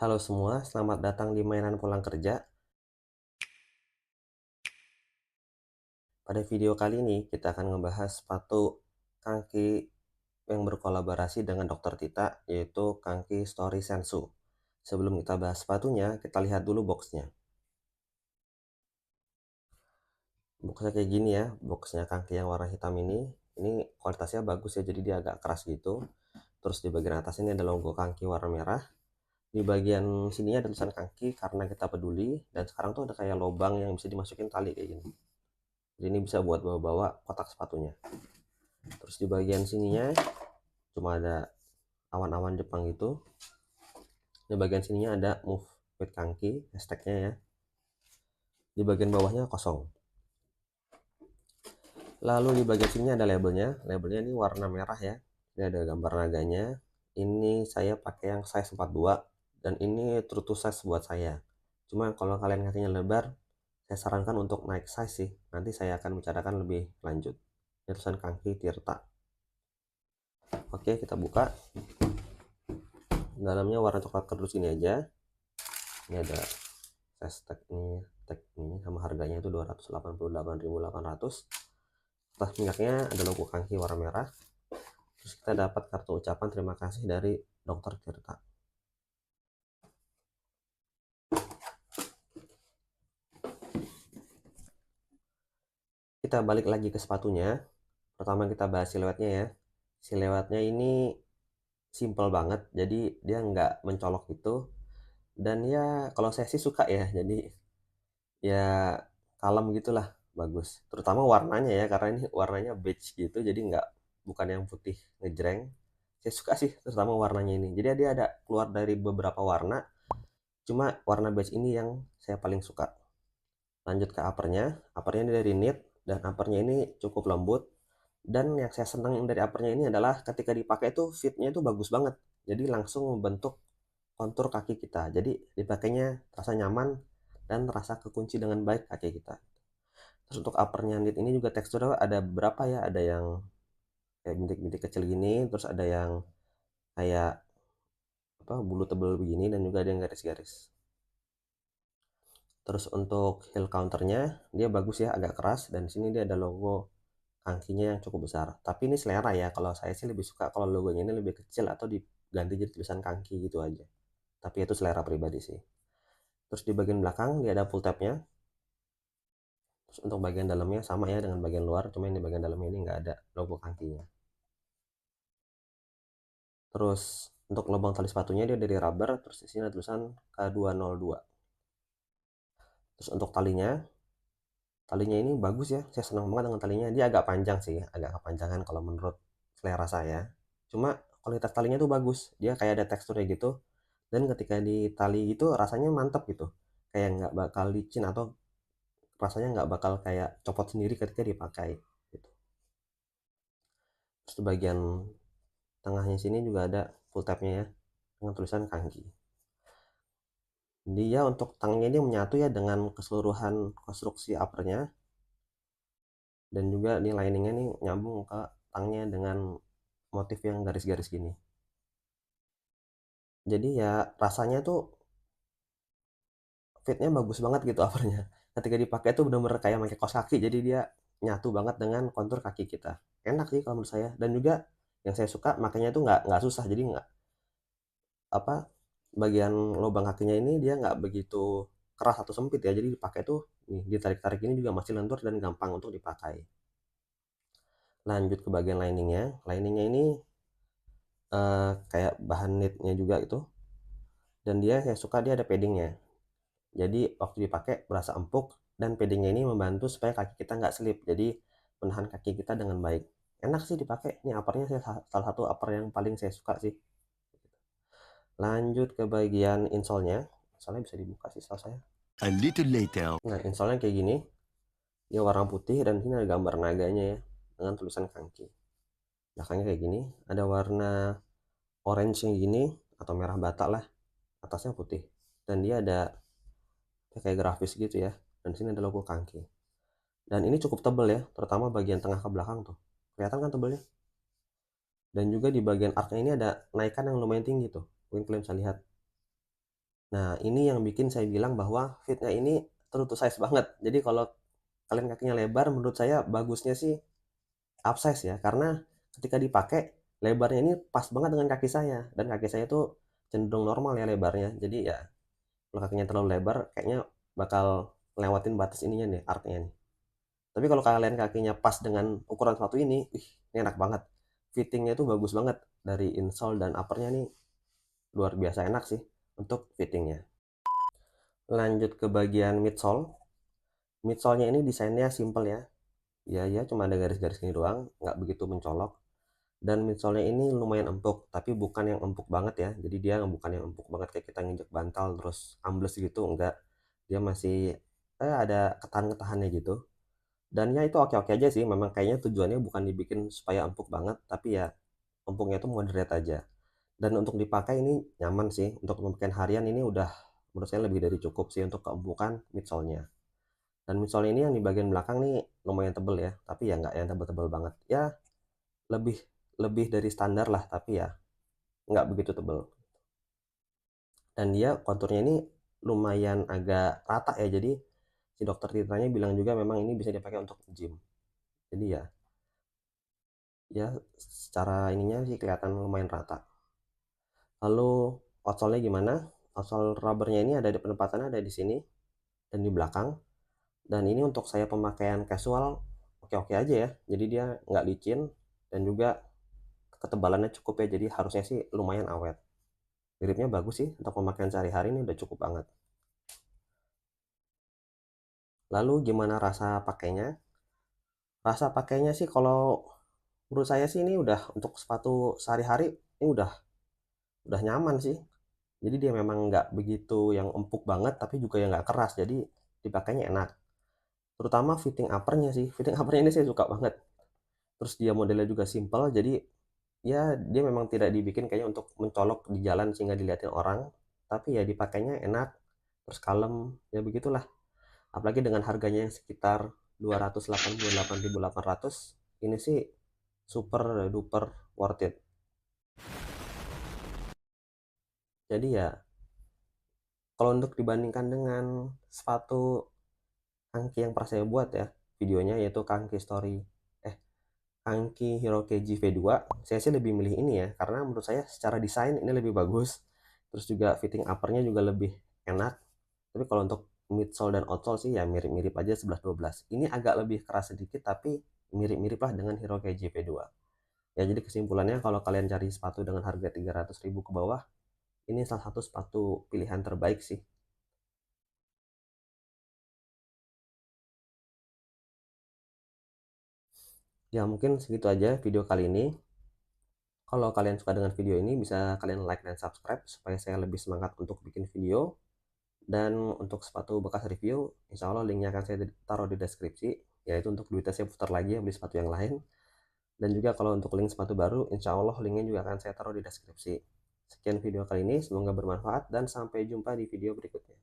Halo semua, selamat datang di mainan pulang kerja. Pada video kali ini kita akan membahas sepatu kaki yang berkolaborasi dengan Dokter Tita, yaitu Kangki Story Sensu. Sebelum kita bahas sepatunya, kita lihat dulu boxnya. Boxnya kayak gini ya, boxnya Kangki yang warna hitam ini kualitasnya bagus ya, jadi dia agak keras gitu. Terus di bagian atas ini ada logo Kangki warna merah. Di bagian sininya ada tulisan Kangki karena kita peduli, dan sekarang tuh ada kayak lubang yang bisa dimasukin tali kayak gini. Jadi ini bisa buat bawa-bawa kotak sepatunya. Terus di bagian sininya cuma ada awan-awan Jepang gitu. Di bagian sininya ada move with Kangki hashtagnya ya. Di bagian bawahnya kosong. Lalu di bagian sini ada labelnya. Labelnya ini warna merah ya. Ini ada gambar naganya. Ini saya pakai yang size 42 dan ini true to size buat saya. Cuma kalau kalian kakinya lebar, saya sarankan untuk naik size sih. Nanti saya akan bicarakan lebih lanjut. Ini tulisan Kangki Tirta. Oke, kita buka. Dalamnya warna coklat kerdus ini aja. Ini ada tag ini sama harganya itu 288.800. Atas minyaknya ada logo Kangki warna merah. Terus kita dapat kartu ucapan terima kasih dari Dokter Tirta. Kita balik lagi ke sepatunya. Pertama kita bahas siluetnya ya. Siluetnya ini simple banget, jadi dia nggak mencolok gitu. Dan ya kalau saya sih suka ya, jadi ya kalem gitulah, bagus. Terutama warnanya ya, karena ini warnanya beige gitu, jadi nggak, bukan yang putih ngejreng. Saya suka sih terutama warnanya ini. Jadi dia ada keluar dari beberapa warna, cuma warna beige ini yang saya paling suka. Lanjut ke uppernya ini dari knit, dan uppernya ini cukup lembut. Dan yang saya senang dari uppernya ini adalah ketika dipakai tuh fitnya itu bagus banget, jadi langsung membentuk kontur kaki kita, jadi dipakainya terasa nyaman dan terasa kekunci dengan baik kaki kita. Terus untuk uppernya knit ini juga teksturnya ada beberapa ya, ada yang kayak bintik-bintik kecil gini, terus ada yang kayak apa, bulu tebal begini, dan juga ada yang garis-garis. Terus untuk heel counternya dia bagus ya, agak keras, dan di sini dia ada logo kangkinya yang cukup besar. Tapi ini selera ya, kalau saya sih lebih suka kalau logonya ini lebih kecil atau diganti jadi tulisan kangki gitu aja. Tapi itu selera pribadi sih. Terus di bagian belakang dia ada pull tabnya. Terus untuk bagian dalamnya sama ya dengan bagian luar, cuma di bagian dalamnya ini nggak ada logo kangkinya. Terus untuk lubang tali sepatunya dia dari rubber, terus di sini ada tulisan K202. Terus untuk talinya ini bagus ya, saya senang banget dengan talinya. Dia agak panjang sih, agak kepanjangan kalau menurut selera saya. Cuma kualitas talinya tuh bagus, dia kayak ada teksturnya gitu, dan ketika di tali itu rasanya mantap gitu, kayak nggak bakal licin atau rasanya nggak bakal kayak copot sendiri ketika dipakai gitu. Terus di bagian tengahnya sini juga ada full tabnya ya, dengan tulisan Kangki. Dia untuk tangnya ini menyatu ya dengan keseluruhan konstruksi uppernya, dan juga di liningnya nih nyambung ke tangnya dengan motif yang garis-garis gini. Jadi ya rasanya tuh fitnya bagus banget gitu uppernya. Ketika dipakai tuh bener-bener kayak pakai kaos kaki, jadi dia nyatu banget dengan kontur kaki kita. Enak sih kalau menurut saya. Dan juga yang saya suka makanya tuh nggak susah, jadi nggak apa, bagian lubang kakinya ini dia nggak begitu keras atau sempit ya, jadi dipakai tuh nih, ditarik-tarik ini juga masih lentur dan gampang untuk dipakai. Lanjut ke bagian liningnya ini kayak bahan knitnya juga itu, dan dia saya suka dia ada paddingnya, jadi waktu dipakai berasa empuk, dan paddingnya ini membantu supaya kaki kita nggak slip, jadi menahan kaki kita dengan baik. Enak sih dipakai, ini uppernya saya salah satu upper yang paling saya suka sih. Lanjut ke bagian insole-nya. Insole-nya bisa dibuka sih setahu saya. A little later. Nah, insole-nya kayak gini. Dia warna putih dan sini ada gambar naganya ya, dengan tulisan Kangki. Belakangnya kayak gini, ada warna orange yang gini atau merah bata lah. Atasnya putih. Dan dia ada kayak grafis gitu ya. Dan sini ada logo Kangki. Dan ini cukup tebal ya, terutama bagian tengah ke belakang tuh. Kelihatan kan tebalnya? Dan juga di bagian arc-nya ini ada naikan yang lumayan tinggi tuh. Mungkin kalian bisa lihat. Nah, ini yang bikin saya bilang bahwa fitnya ini true to size banget. Jadi kalau kalian kakinya lebar, menurut saya bagusnya sih upsize ya, karena ketika dipakai lebarnya ini pas banget dengan kaki saya, dan kaki saya tuh cenderung normal ya lebarnya. Jadi ya kalau kakinya terlalu lebar kayaknya bakal lewatin batas ininya nih, arcnya nih. Tapi kalau kalian kakinya pas dengan ukuran sepatu ini, ini enak banget. Fittingnya itu bagus banget dari insole dan uppernya nih, luar biasa enak sih untuk fittingnya. Lanjut ke bagian midsole. Midsole-nya ini desainnya simple ya. Ya cuma ada garis-garis gini doang, nggak begitu mencolok. Dan midsole-nya ini lumayan empuk, tapi bukan yang empuk banget ya. Jadi dia bukan yang empuk banget kayak kita nginjek bantal terus ambles gitu, enggak. Dia masih ada ketahan-ketahannya gitu. Dan ya itu oke-oke aja sih, memang kayaknya tujuannya bukan dibikin supaya empuk banget, tapi ya empuknya itu moderate aja. Dan untuk dipakai ini nyaman sih, untuk pemakaian harian ini udah menurut saya lebih dari cukup sih untuk keempukan midsole-nya. Dan midsole ini yang di bagian belakang nih lumayan tebel ya, tapi ya nggak yang tebel-tebel banget. Ya lebih lebih dari standar lah, tapi ya nggak begitu tebel. Dan dia konturnya ini lumayan agak rata ya, jadi si dokter Titranya bilang juga memang ini bisa dipakai untuk gym. Jadi ya secara ininya sih kelihatan lumayan rata. Lalu outsole-nya gimana? Outsole rubbernya ini ada di penempatannya, ada di sini dan di belakang. Dan ini untuk saya pemakaian casual oke-oke aja ya. Jadi dia nggak licin dan juga ketebalannya cukup ya. Jadi harusnya sih lumayan awet. Gripnya bagus sih untuk pemakaian sehari-hari ini udah cukup banget. Lalu gimana rasa pakainya? Rasa pakainya sih kalau menurut saya sih ini udah untuk sepatu sehari-hari ini udah nyaman sih. Jadi dia memang nggak begitu yang empuk banget tapi juga yang nggak keras. Jadi dipakainya enak. Terutama fitting uppernya sih. Fitting uppernya ini saya suka banget. Terus dia modelnya juga simple. Jadi ya dia memang tidak dibikin kayaknya untuk mencolok di jalan sehingga dilihatin orang. Tapi ya dipakainya enak. Terus kalem. Ya begitulah. Apalagi dengan harganya yang sekitar 288.800, ini sih super duper worth it. Jadi ya kalau untuk dibandingkan dengan sepatu Kanki yang pernah saya buat ya videonya, yaitu Kanki Story Kanki Hero KG V2, saya sih lebih milih ini ya karena menurut saya secara desain ini lebih bagus, terus juga fitting uppernya juga lebih enak. Tapi kalau untuk midsole dan outsole sih ya mirip-mirip aja, 11-12. Ini agak lebih keras sedikit tapi mirip-mirip lah dengan Hero KG V2. Ya jadi kesimpulannya kalau kalian cari sepatu dengan harga 300.000 ke bawah, ini salah satu sepatu pilihan terbaik sih. Ya mungkin segitu aja video kali ini. Kalau kalian suka dengan video ini bisa kalian like dan subscribe supaya saya lebih semangat untuk bikin video. Dan untuk sepatu bekas review, insya Allah linknya akan saya taruh di deskripsi, yaitu untuk duitnya saya putar lagi ya beli sepatu yang lain. Dan juga kalau untuk link sepatu baru, insya Allah linknya juga akan saya taruh di deskripsi. Sekian video kali ini, semoga bermanfaat dan sampai jumpa di video berikutnya.